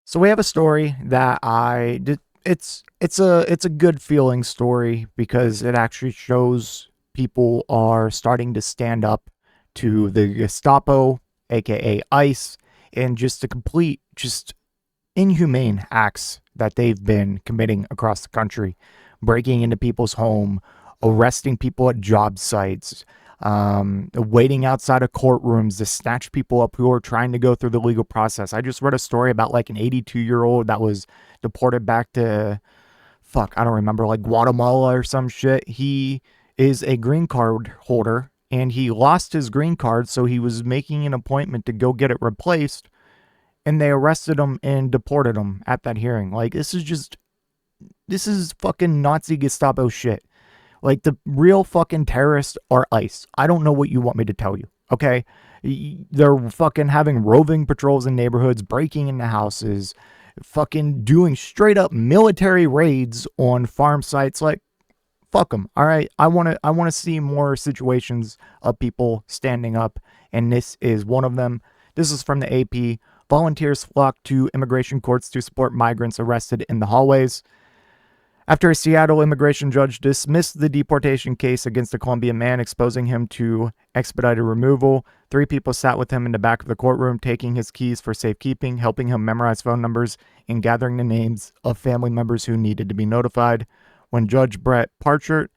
So we have a story that I did. It's a good feeling story because it actually shows people are starting to stand up to the Gestapo, aka ICE, and just the complete just inhumane acts that they've been committing across the country, breaking into people's home, arresting people at job sites, waiting outside of courtrooms to snatch people up who are trying to go through the legal process. I just read a story about like an 82-year-old that was deported back to, fuck, I don't remember, like Guatemala or some shit. He is a green card holder and he lost his green card, so he was making an appointment to go get it replaced, and they arrested him and deported him at that hearing. Like, this is fucking Nazi Gestapo shit. Like, the real fucking terrorists are ICE. I don't know what you want me to tell you, okay? They're fucking having roving patrols in neighborhoods, breaking into houses, fucking doing straight up military raids on farm sites. Like, fuck them, all right? I want to see more situations of people standing up, and this is one of them. This is from the AP. Volunteers flocked to immigration courts to support migrants arrested in the hallways. After a Seattle immigration judge dismissed the deportation case against a Colombian man, exposing him to expedited removal, 3 people sat with him in the back of the courtroom, taking his keys for safekeeping, helping him memorize phone numbers, and gathering the names of family members who needed to be notified. When Judge Brett Parchert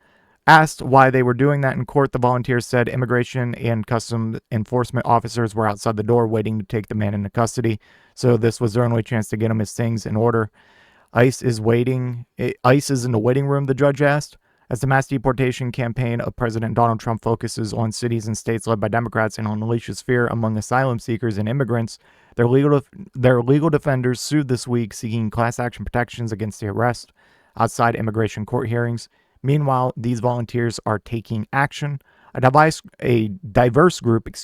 asked why they were doing that in court, the volunteers said immigration and customs enforcement officers were outside the door waiting to take the man into custody, so this was their only chance to get him his things in order. ICE is waiting. ICE is in the waiting room, the judge asked. As the mass deportation campaign of President Donald Trump focuses on cities and states led by Democrats and unleashes fear among asylum seekers and immigrants, their legal defenders sued this week, seeking class action protections against the arrest outside immigration court hearings. Meanwhile, these volunteers are taking action. A diverse group,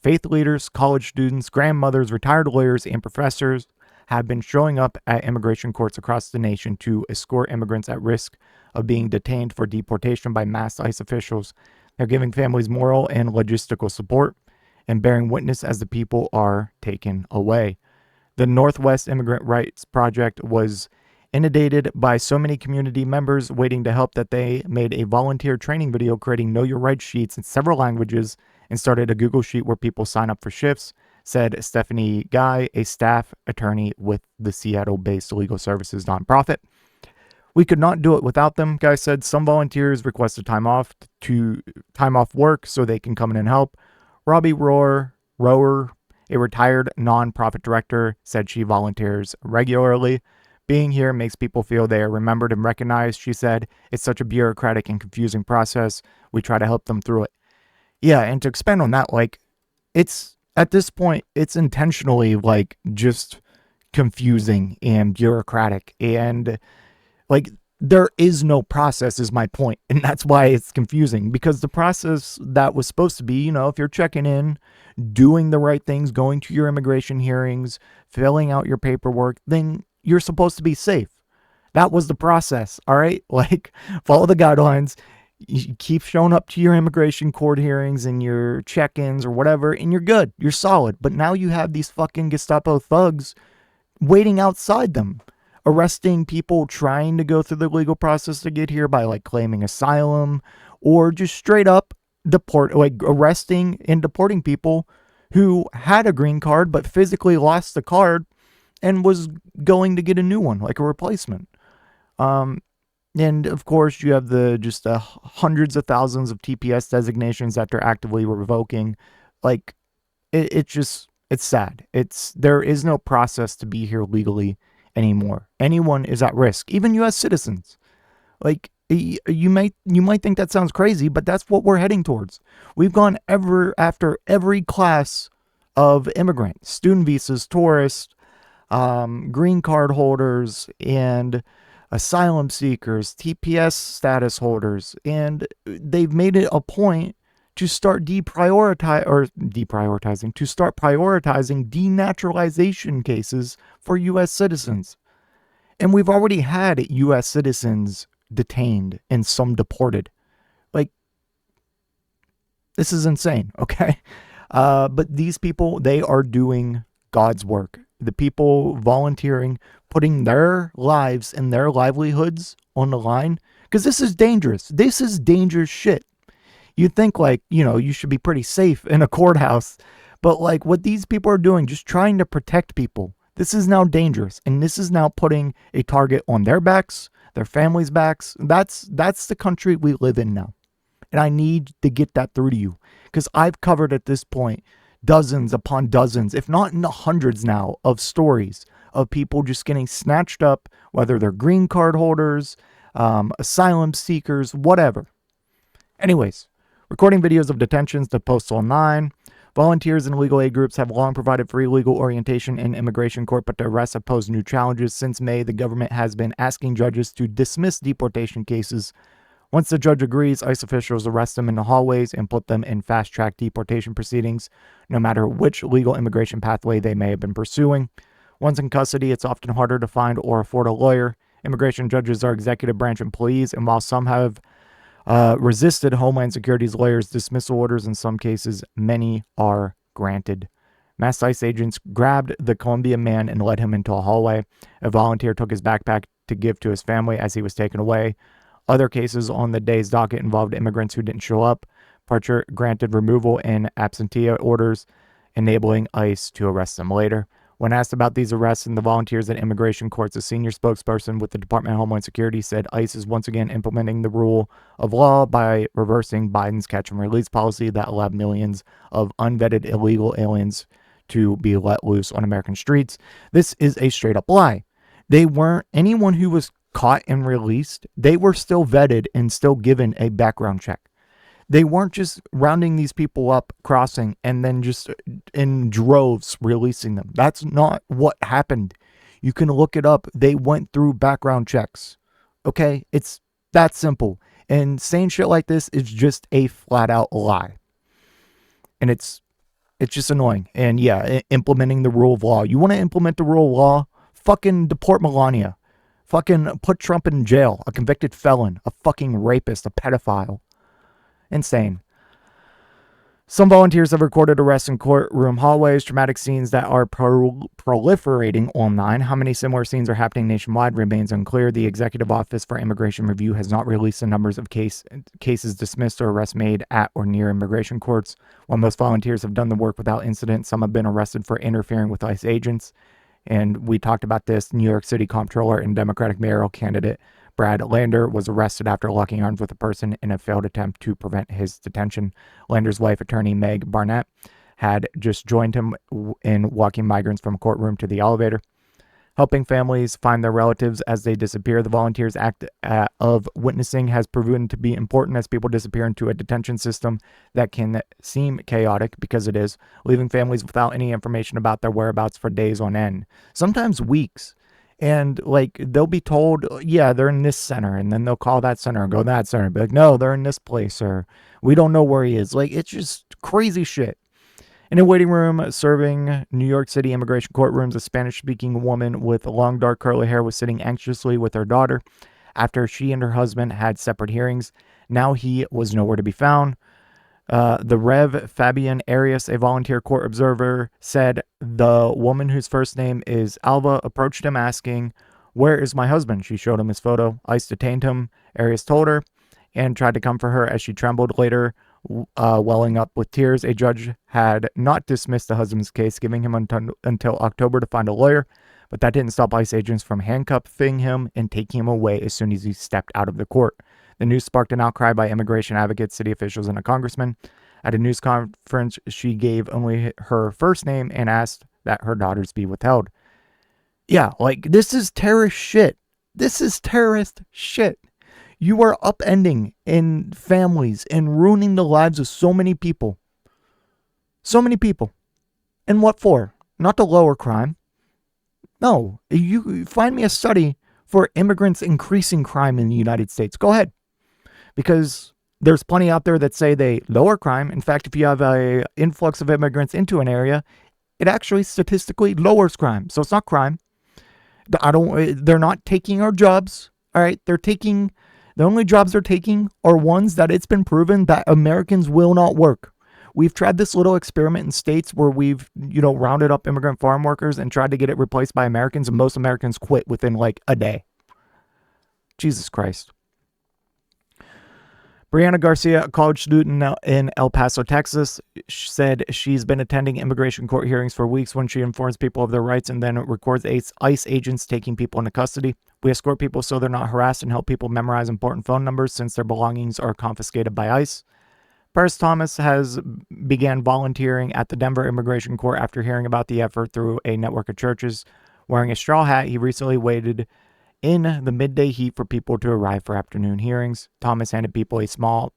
faith leaders, college students, grandmothers, retired lawyers, and professors have been showing up at immigration courts across the nation to escort immigrants at risk of being detained for deportation by mass ICE officials. They're giving families moral and logistical support and bearing witness as the people are taken away. The Northwest Immigrant Rights Project was inundated by so many community members waiting to help that they made a volunteer training video creating Know Your Rights sheets in several languages and started a Google Sheet where people sign up for shifts, said Stephanie Guy, a staff attorney with the Seattle-based legal services nonprofit. We could not do it without them, Guy said. Some volunteers requested time off work so they can come in and help. Robbie Rower, a retired nonprofit director, said she volunteers regularly. Being here makes people feel they are remembered and recognized, she said. It's such a bureaucratic and confusing process. We try to help them through it. Yeah, and to expand on that, like, it's at this point, it's intentionally like just confusing and bureaucratic, and like there is no process is my point, and that's why it's confusing, because the process that was supposed to be, if you're checking in, doing the right things, going to your immigration hearings, filling out your paperwork, then you're supposed to be safe. That was the process, all right? Like, follow the guidelines. You keep showing up to your immigration court hearings and your check-ins or whatever, and you're good. You're solid. But now you have these fucking Gestapo thugs waiting outside them, arresting people trying to go through the legal process to get here by like claiming asylum, or just straight up arresting and deporting people who had a green card but physically lost the card and was going to get a new one, like a replacement. And of course, you have the hundreds of thousands of TPS designations that they're actively revoking. Like, it's sad. There is no process to be here legally anymore. Anyone is at risk, even U.S. citizens. Like, you might think that sounds crazy, but that's what we're heading towards. We've gone after every class of immigrant, student visas, tourists, green card holders, and asylum seekers, TPS status holders, and they've made it a point to start prioritizing denaturalization cases for U.S. citizens. And we've already had U.S. citizens detained and some deported. Like, this is insane, okay? But these people, they are doing God's work. the people volunteering, putting their lives and their livelihoods on the line, because this is dangerous. This is dangerous shit. You'd think, like, you should be pretty safe in a courthouse, but like what these people are doing, just trying to protect people, this is now dangerous, and this is now putting a target on their backs, their families' backs. That's the country we live in now. And I need to get that through to you, because I've covered at this point dozens upon dozens, if not in the hundreds now, of stories of people just getting snatched up, whether they're green card holders, asylum seekers, whatever. Anyways, recording videos of detentions to post online. Volunteers and legal aid groups have long provided free legal orientation in immigration court, but the arrests have posed new challenges. Since May, the government has been asking judges to dismiss deportation cases. Once the judge agrees, ICE officials arrest them in the hallways and put them in fast-track deportation proceedings, no matter which legal immigration pathway they may have been pursuing. Once in custody, it's often harder to find or afford a lawyer. Immigration judges are executive branch employees, and while some have resisted Homeland Security's lawyers' dismissal orders, in some cases, many are granted. Mass ICE agents grabbed the Colombian man and led him into a hallway. A volunteer took his backpack to give to his family as he was taken away. Other cases on the day's docket involved immigrants who didn't show up. Parcher granted removal and absentia orders, enabling ICE to arrest them later. When asked about these arrests and the volunteers at immigration courts, a senior spokesperson with the Department of Homeland Security said ICE is once again implementing the rule of law by reversing Biden's catch and release policy that allowed millions of unvetted illegal aliens to be let loose on American streets. This is a straight up lie. They weren't, anyone who was caught and released, they were still vetted and still given a background check. They weren't just rounding these people up, crossing, and then just in droves releasing them. That's not what happened. You can look it up. They went through background checks. Okay? It's that simple. And saying shit like this is just a flat out lie. And it's just annoying. And yeah, implementing the rule of law. You want to implement the rule of law? Fucking deport Melania. Fucking put Trump in jail. A convicted felon. A fucking rapist. A pedophile. Insane. Some volunteers have recorded arrests in courtroom hallways, traumatic scenes that are proliferating online. How many similar scenes are happening nationwide remains unclear. The Executive Office for Immigration Review has not released the numbers of cases dismissed or arrests made at or near immigration courts. While most volunteers have done the work without incident, some have been arrested for interfering with ICE agents. And we talked about this. New York City Comptroller and Democratic mayoral candidate Brad Lander was arrested after locking arms with a person in a failed attempt to prevent his detention. Lander's wife, attorney Meg Barnett, had just joined him in walking migrants from a courtroom to the elevator. Helping families find their relatives as they disappear, the volunteers' act of witnessing has proven to be important as people disappear into a detention system that can seem chaotic, because it is, leaving families without any information about their whereabouts for days on end, sometimes weeks. And like, they'll be told, yeah, they're in this center, and then they'll call that center and go to that center and be like, no, they're in this place, or we don't know where he is. Like, it's just crazy shit. In a waiting room serving New York City immigration courtrooms, a Spanish-speaking woman with long dark curly hair was sitting anxiously with her daughter after she and her husband had separate hearings. Now he was nowhere to be found. The Rev. Fabian Arias, a volunteer court observer, said the woman whose first name is Alva approached him asking, "Where is my husband?" She showed him his photo. ICE detained him, Arias told her, and tried to comfort her as she trembled. Later, welling up with tears, a judge had not dismissed the husband's case, giving him until October to find a lawyer, but that didn't stop ICE agents from handcuffing him and taking him away as soon as he stepped out of the court. The news sparked an outcry by immigration advocates, city officials, and a congressman. At a news conference, she gave only her first name and asked that her daughters be withheld. Yeah, like, this is terrorist shit. This is terrorist shit. You are upending in families and ruining the lives of so many people. So many people. And what for? Not to lower crime. No, you find me a study for immigrants increasing crime in the United States. Go ahead. Because there's plenty out there that say they lower crime. In fact, if you have an influx of immigrants into an area, it actually statistically lowers crime. So it's not crime. They're not taking our jobs. All right. The only jobs they're taking are ones that it's been proven that Americans will not work. We've tried this little experiment in states where we've, rounded up immigrant farm workers and tried to get it replaced by Americans, and most Americans quit within like a day. Jesus Christ. Brianna Garcia, a college student in El Paso, Texas, said she's been attending immigration court hearings for weeks when she informs people of their rights and then records ICE agents taking people into custody. We escort people so they're not harassed and help people memorize important phone numbers since their belongings are confiscated by ICE. Paris Thomas has began volunteering at the Denver Immigration Court after hearing about the effort through a network of churches. Wearing a straw hat, he recently waited in the midday heat for people to arrive for afternoon hearings. Thomas handed people a small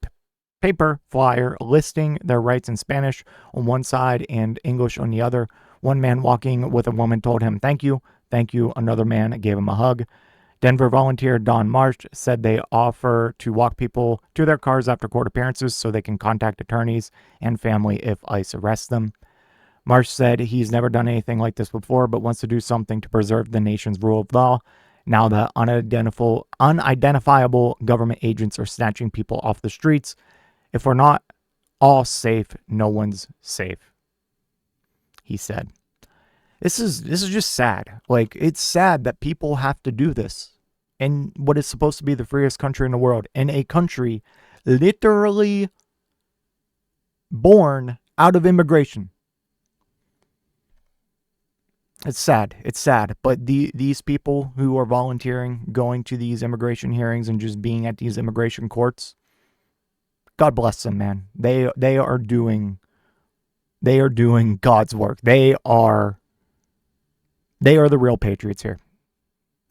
paper flyer listing their rights in Spanish on one side and English on the other. One man walking with a woman told him, "Thank you, thank you." Another man gave him a hug. Denver volunteer Don Marsh said they offer to walk people to their cars after court appearances so they can contact attorneys and family if ICE arrests them. Marsh said he's never done anything like this before, but wants to do something to preserve the nation's rule of law now that unidentifiable government agents are snatching people off the streets. If we're not all safe, no one's safe, he said. This is just sad. Like, it's sad that people have to do this in what is supposed to be the freest country in the world, in a country literally born out of immigration. It's sad. It's sad. But these people who are volunteering, going to these immigration hearings and just being at these immigration courts, God bless them, man. They are doing God's work. They are the real patriots here.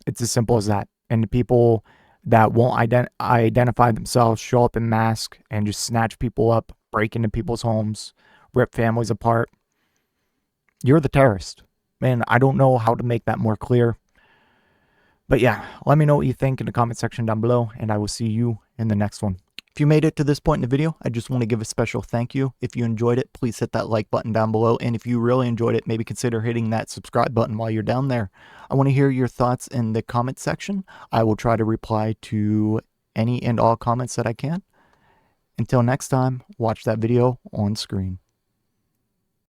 It's as simple as that. And the people that won't identify themselves, show up in masks and just snatch people up, break into people's homes, rip families apart, you're the terrorist. Man, I don't know how to make that more clear. But yeah, let me know what you think in the comment section down below, and I will see you in the next one. If you made it to this point in the video, I just want to give a special thank you. If you enjoyed it, please hit that like button down below. And if you really enjoyed it, maybe consider hitting that subscribe button while you're down there. I want to hear your thoughts in the comment section. I will try to reply to any and all comments that I can. Until next time, watch that video on screen.